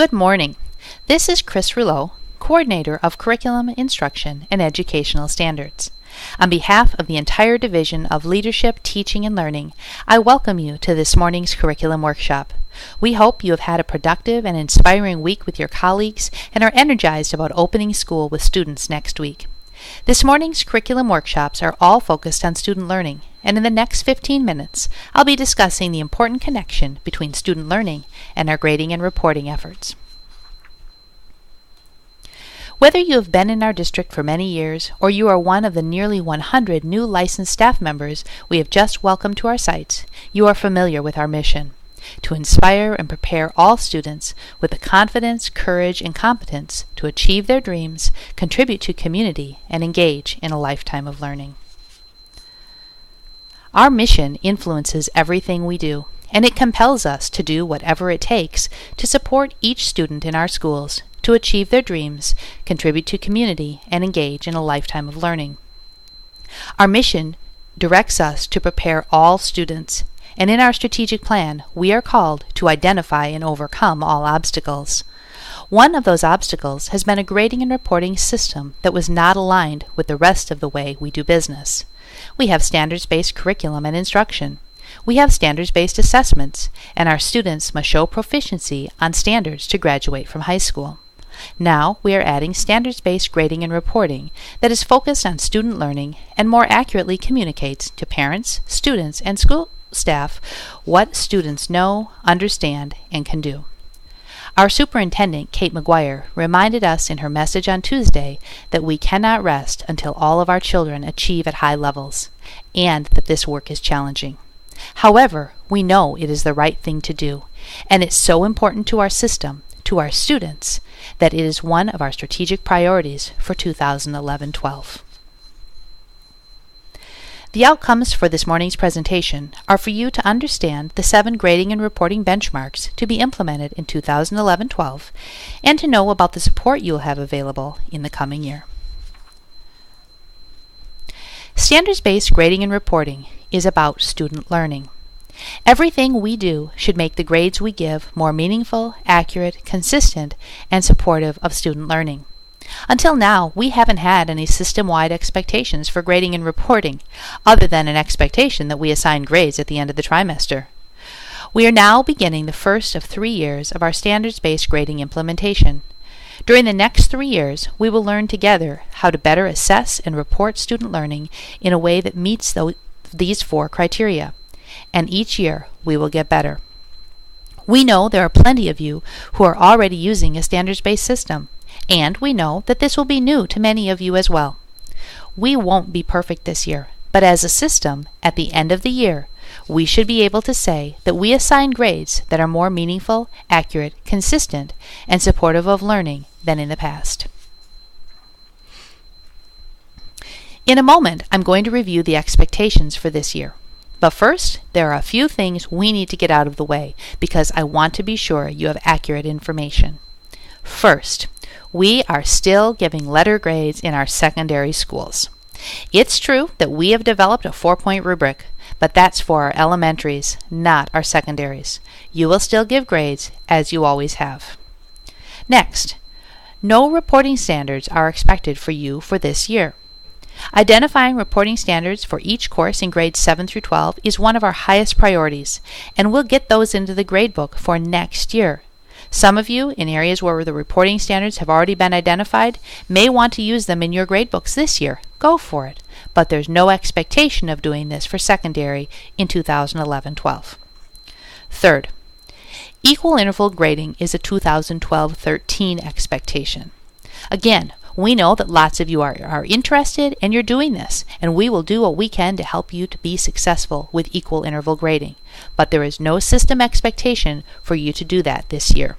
Good morning. This is Chris Rouleau, Coordinator of Curriculum, Instruction, and Educational Standards. On behalf of the entire Division of Leadership, Teaching, and Learning, I welcome you to this morning's curriculum workshop. We hope you have had a productive and inspiring week with your colleagues and are energized about opening school with students next week. This morning's curriculum workshops are all focused on student learning, and in the next 15 minutes, I'll be discussing the important connection between student learning and our grading and reporting efforts. Whether you have been in our district for many years, or you are one of the nearly 100 new licensed staff members we have just welcomed to our sites, you are familiar with our mission: to inspire and prepare all students with the confidence, courage, and competence to achieve their dreams, contribute to community, and engage in a lifetime of learning. Our mission influences everything we do, and it compels us to do whatever it takes to support each student in our schools to achieve their dreams, contribute to community, and engage in a lifetime of learning. Our mission directs us to prepare all students, and in our strategic plan, we are called to identify and overcome all obstacles. One of those obstacles has been a grading and reporting system that was not aligned with the rest of the way we do business. We have standards-based curriculum and instruction. We have standards-based assessments, and our students must show proficiency on standards to graduate from high school. Now we are adding standards-based grading and reporting that is focused on student learning and more accurately communicates to parents, students, and school staff what students know, understand, and can do. Our superintendent, Kate McGuire, reminded us in her message on Tuesday that we cannot rest until all of our children achieve at high levels, and that this work is challenging. However, we know it is the right thing to do, and it's so important to our system, to our students, that it is one of our strategic priorities for 2011-12. The outcomes for this morning's presentation are for you to understand the 7 grading and reporting benchmarks to be implemented in 2011-12 and to know about the support you will have available in the coming year. Standards-based grading and reporting is about student learning. Everything we do should make the grades we give more meaningful, accurate, consistent, and supportive of student learning. Until now, we haven't had any system-wide expectations for grading and reporting, other than an expectation that we assign grades at the end of the trimester. We are now beginning the first of 3 years of our standards-based grading implementation. During the next 3 years, we will learn together how to better assess and report student learning in a way that meets these 4 criteria, and each year we will get better. We know there are plenty of you who are already using a standards-based system, and we know that this will be new to many of you as well. We won't be perfect this year, but as a system, at the end of the year, we should be able to say that we assign grades that are more meaningful, accurate, consistent, and supportive of learning than in the past. In a moment, I'm going to review the expectations for this year. But first, there are a few things we need to get out of the way because I want to be sure you have accurate information. First, we are still giving letter grades in our secondary schools. It's true that we have developed a 4-point rubric, but that's for our elementaries, not our secondaries. You will still give grades as you always have. Next, no reporting standards are expected for you for this year. Identifying reporting standards for each course in grades 7 through 12 is one of our highest priorities, and we'll get those into the gradebook for next year. Some of you, in areas where the reporting standards have already been identified, may want to use them in your gradebooks this year. Go for it, but there's no expectation of doing this for secondary in 2011-12. Third, equal interval grading is a 2012-13 expectation. Again, we know that lots of you are interested and you're doing this, and we will do what we can to help you to be successful with equal interval grading, but there is no system expectation for you to do that this year.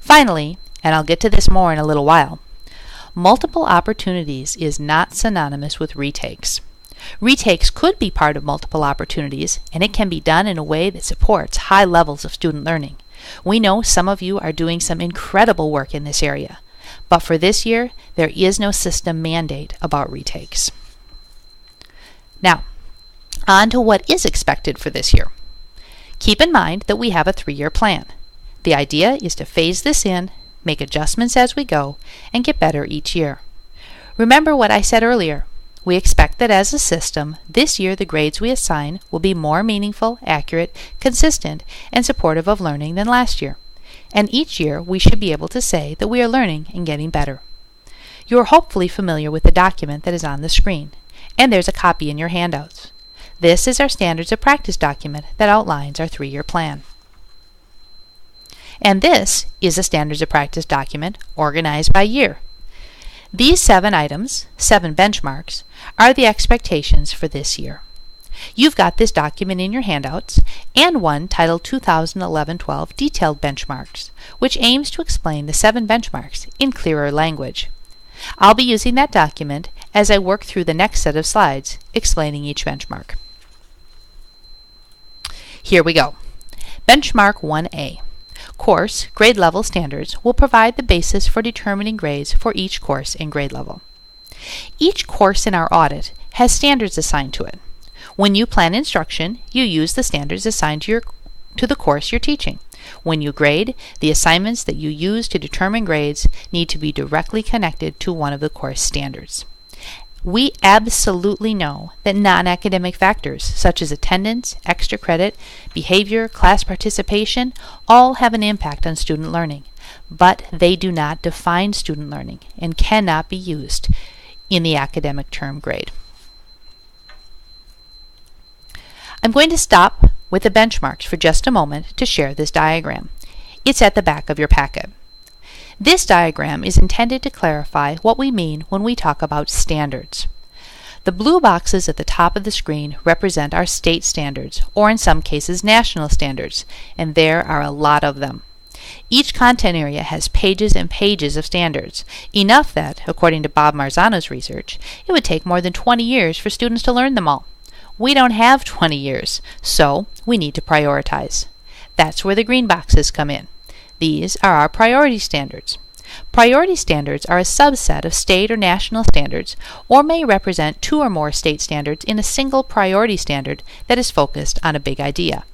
Finally, and I'll get to this more in a little while, multiple opportunities is not synonymous with retakes. Retakes could be part of multiple opportunities, and it can be done in a way that supports high levels of student learning. We know some of you are doing some incredible work in this area. But for this year, there is no system mandate about retakes. Now, on to what is expected for this year. Keep in mind that we have a 3-year plan. The idea is to phase this in, make adjustments as we go, and get better each year. Remember what I said earlier. We expect that as a system, this year the grades we assign will be more meaningful, accurate, consistent, and supportive of learning than last year. And each year we should be able to say that we are learning and getting better. You are hopefully familiar with the document that is on the screen, and there's a copy in your handouts. This is our Standards of Practice document that outlines our 3-year plan. And this is a Standards of Practice document organized by year. These 7 items, 7 benchmarks, are the expectations for this year. You've got this document in your handouts and one titled 2011-12 Detailed Benchmarks, which aims to explain the 7 benchmarks in clearer language. I'll be using that document as I work through the next set of slides explaining each benchmark. Here we go. Benchmark 1A. Course grade level standards will provide the basis for determining grades for each course and grade level. Each course in our audit has standards assigned to it. When you plan instruction, you use the standards assigned to the course you're teaching. When you grade, the assignments that you use to determine grades need to be directly connected to one of the course standards. We absolutely know that non-academic factors such as attendance, extra credit, behavior, class participation all have an impact on student learning, but they do not define student learning and cannot be used in the academic term grade. I'm going to stop with the benchmarks for just a moment to share this diagram. It's at the back of your packet. This diagram is intended to clarify what we mean when we talk about standards. The blue boxes at the top of the screen represent our state standards, or in some cases national standards, and there are a lot of them. Each content area has pages and pages of standards, enough that, according to Bob Marzano's research, it would take more than 20 years for students to learn them all. We don't have 20 years, so we need to prioritize. That's where the green boxes come in. These are our priority standards. Priority standards are a subset of state or national standards, or may represent 2 or more state standards in a single priority standard that is focused on a big idea.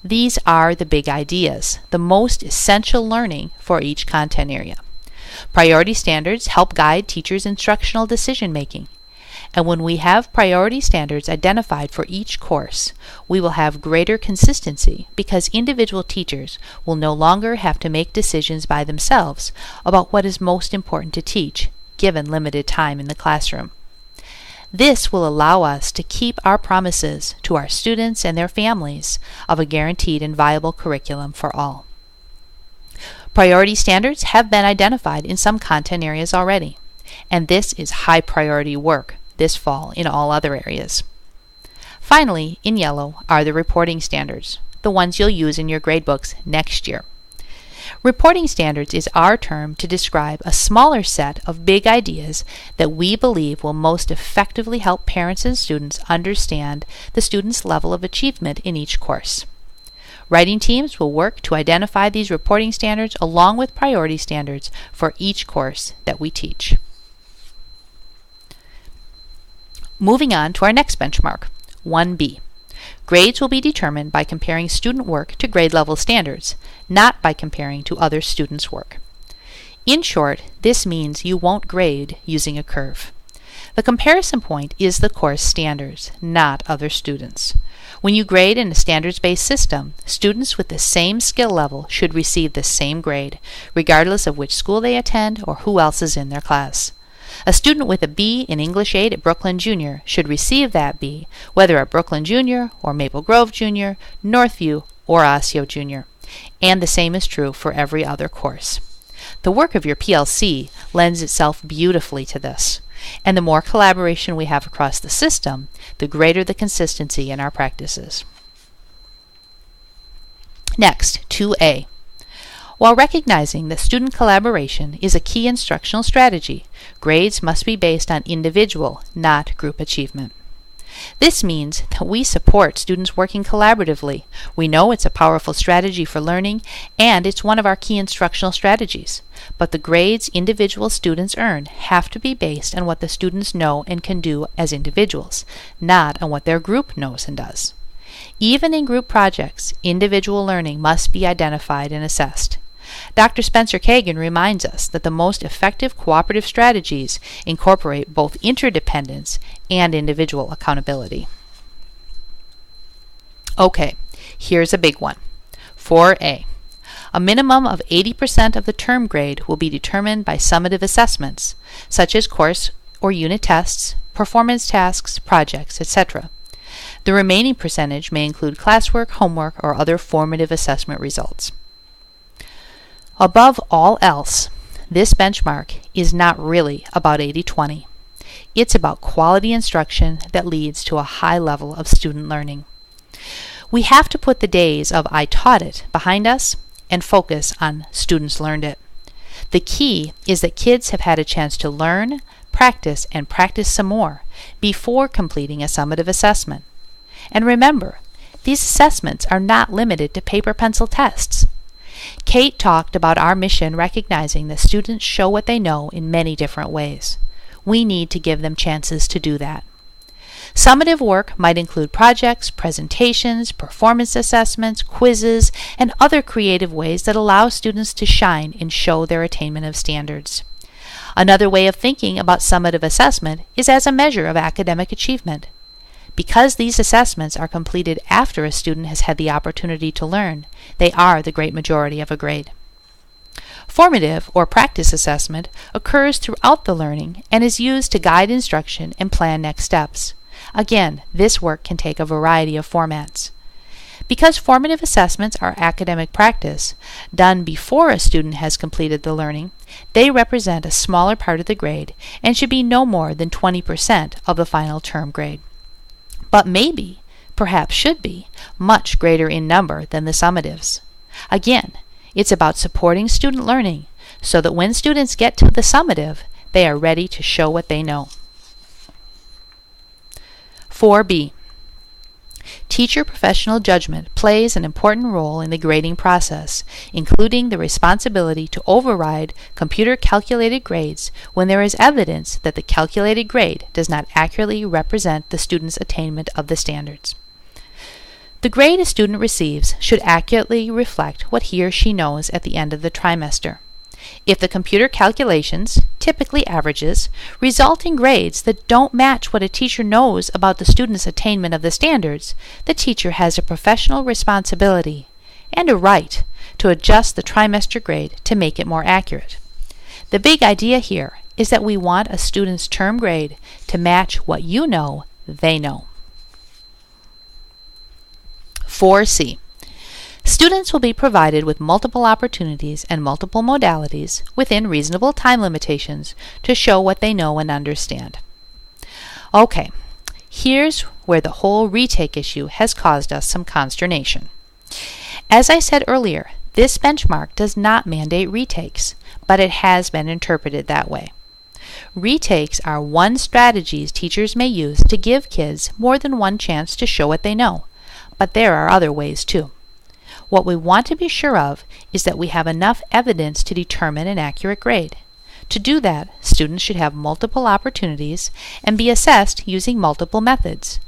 These are the big ideas, the most essential learning for each content area. Priority standards help guide teachers' instructional decision making. And when we have priority standards identified for each course, we will have greater consistency because individual teachers will no longer have to make decisions by themselves about what is most important to teach, given limited time in the classroom. This will allow us to keep our promises to our students and their families of a guaranteed and viable curriculum for all. Priority standards have been identified in some content areas already, and this is high priority work this fall in all other areas. Finally, in yellow are the reporting standards, the ones you'll use in your gradebooks next year. Reporting standards is our term to describe a smaller set of big ideas that we believe will most effectively help parents and students understand the student's level of achievement in each course. Writing teams will work to identify these reporting standards along with priority standards for each course that we teach. Moving on to our next benchmark, 1B. Grades will be determined by comparing student work to grade level standards, not by comparing to other students' work. In short, this means you won't grade using a curve. The comparison point is the course standards, not other students. When you grade in a standards-based system, students with the same skill level should receive the same grade, regardless of which school they attend or who else is in their class. A student with a B in English 8 at Brooklyn Junior should receive that B, whether at Brooklyn Junior or Maple Grove Junior, Northview, or Osseo Junior. And the same is true for every other course. The work of your PLC lends itself beautifully to this, and the more collaboration we have across the system, the greater the consistency in our practices. Next, 2A. While recognizing that student collaboration is a key instructional strategy, grades must be based on individual, not group achievement. This means that we support students working collaboratively. We know it's a powerful strategy for learning, and it's one of our key instructional strategies. But the grades individual students earn have to be based on what the students know and can do as individuals, not on what their group knows and does. Even in group projects, individual learning must be identified and assessed. Dr. Spencer Kagan reminds us that the most effective cooperative strategies incorporate both interdependence and individual accountability. Okay, here's a big one. 4A. A minimum of 80% of the term grade will be determined by summative assessments, such as course or unit tests, performance tasks, projects, etc. The remaining percentage may include classwork, homework, or other formative assessment results. Above all else, this benchmark is not really about 80-20. It's about quality instruction that leads to a high level of student learning. We have to put the days of I taught it behind us and focus on students learned it. The key is that kids have had a chance to learn, practice, and practice some more before completing a summative assessment. And remember, these assessments are not limited to paper-pencil tests. Kate talked about our mission recognizing that students show what they know in many different ways. We need to give them chances to do that. Summative work might include projects, presentations, performance assessments, quizzes, and other creative ways that allow students to shine and show their attainment of standards. Another way of thinking about summative assessment is as a measure of academic achievement. Because these assessments are completed after a student has had the opportunity to learn, they are the great majority of a grade. Formative or practice assessment occurs throughout the learning and is used to guide instruction and plan next steps. Again, this work can take a variety of formats. Because formative assessments are academic practice, done before a student has completed the learning, they represent a smaller part of the grade and should be no more than 20% of the final term grade. But maybe, perhaps should be, much greater in number than the summatives. Again, it's about supporting student learning so that when students get to the summative, they are ready to show what they know. 4B. Teacher professional judgment plays an important role in the grading process, including the responsibility to override computer-calculated grades when there is evidence that the calculated grade does not accurately represent the student's attainment of the standards. The grade a student receives should accurately reflect what he or she knows at the end of the trimester. If the computer calculations, typically averages, result in grades that don't match what a teacher knows about the student's attainment of the standards, the teacher has a professional responsibility and a right to adjust the trimester grade to make it more accurate. The big idea here is that we want a student's term grade to match what you know they know. 4C. Students will be provided with multiple opportunities and multiple modalities within reasonable time limitations to show what they know and understand. Okay, here's where the whole retake issue has caused us some consternation. As I said earlier, this benchmark does not mandate retakes, but it has been interpreted that way. Retakes are one strategies teachers may use to give kids more than one chance to show what they know, but there are other ways too. What we want to be sure of is that we have enough evidence to determine an accurate grade. To do that, students should have multiple opportunities and be assessed using multiple methods.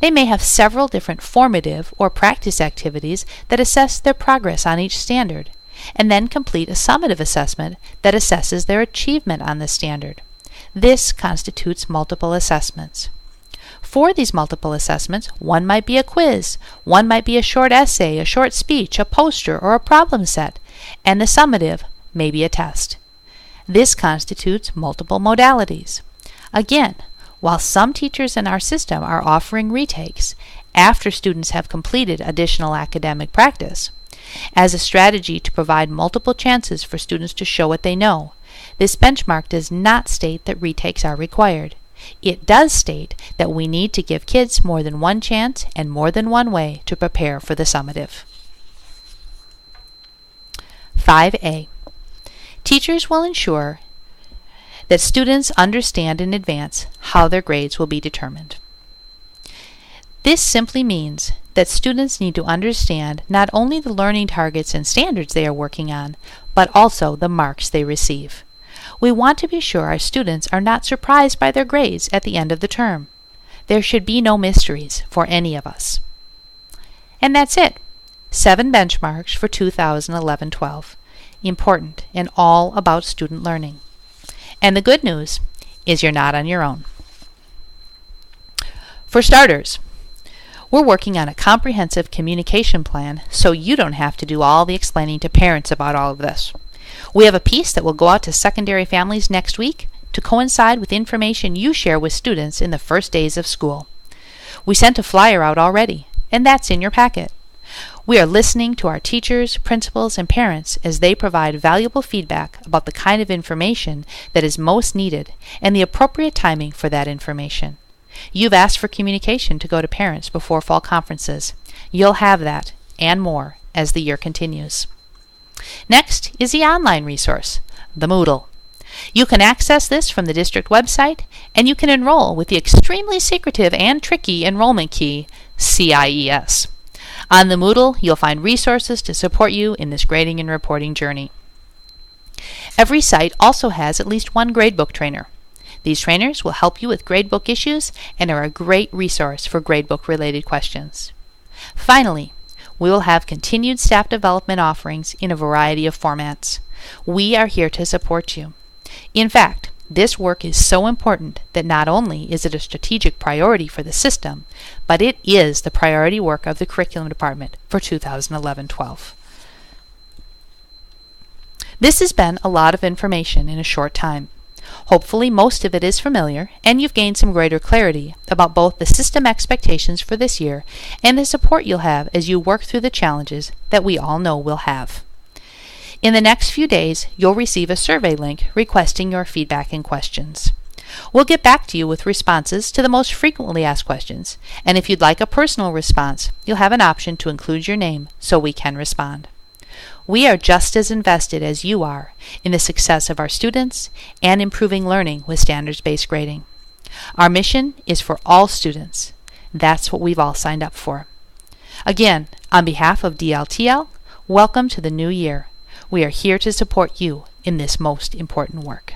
They may have several different formative or practice activities that assess their progress on each standard, and then complete a summative assessment that assesses their achievement on the standard. This constitutes multiple assessments. For these multiple assessments, one might be a quiz, one might be a short essay, a short speech, a poster, or a problem set, and the summative may be a test. This constitutes multiple modalities. Again, while some teachers in our system are offering retakes after students have completed additional academic practice, as a strategy to provide multiple chances for students to show what they know, this benchmark does not state that retakes are required. It does state that we need to give kids more than one chance and more than one way to prepare for the summative. 5A. Teachers will ensure that students understand in advance how their grades will be determined. This simply means that students need to understand not only the learning targets and standards they are working on, but also the marks they receive. We want to be sure our students are not surprised by their grades at the end of the term. There should be no mysteries for any of us. And that's it. 7 benchmarks for 2011-12. Important and all about student learning. And the good news is you're not on your own. For starters, we're working on a comprehensive communication plan so you don't have to do all the explaining to parents about all of this. We have a piece that will go out to secondary families next week to coincide with information you share with students in the first days of school. We sent a flyer out already, and that's in your packet. We are listening to our teachers, principals, and parents as they provide valuable feedback about the kind of information that is most needed and the appropriate timing for that information. You've asked for communication to go to parents before fall conferences. You'll have that and more as the year continues. Next is the online resource, the Moodle. You can access this from the district website, and you can enroll with the extremely secretive and tricky enrollment key, CIES. On the Moodle, you'll find resources to support you in this grading and reporting journey. Every site also has at least one gradebook trainer. These trainers will help you with gradebook issues and are a great resource for gradebook-related questions. Finally, we will have continued staff development offerings in a variety of formats. We are here to support you. In fact, this work is so important that not only is it a strategic priority for the system, but it is the priority work of the curriculum department for 2011-12. This has been a lot of information in a short time. Hopefully most of it is familiar and you've gained some greater clarity about both the system expectations for this year and the support you'll have as you work through the challenges that we all know we'll have. In the next few days, you'll receive a survey link requesting your feedback and questions. We'll get back to you with responses to the most frequently asked questions, and if you'd like a personal response, you'll have an option to include your name so we can respond. We are just as invested as you are in the success of our students and improving learning with standards-based grading. Our mission is for all students. That's what we've all signed up for. Again, on behalf of DLTL, welcome to the new year. We are here to support you in this most important work.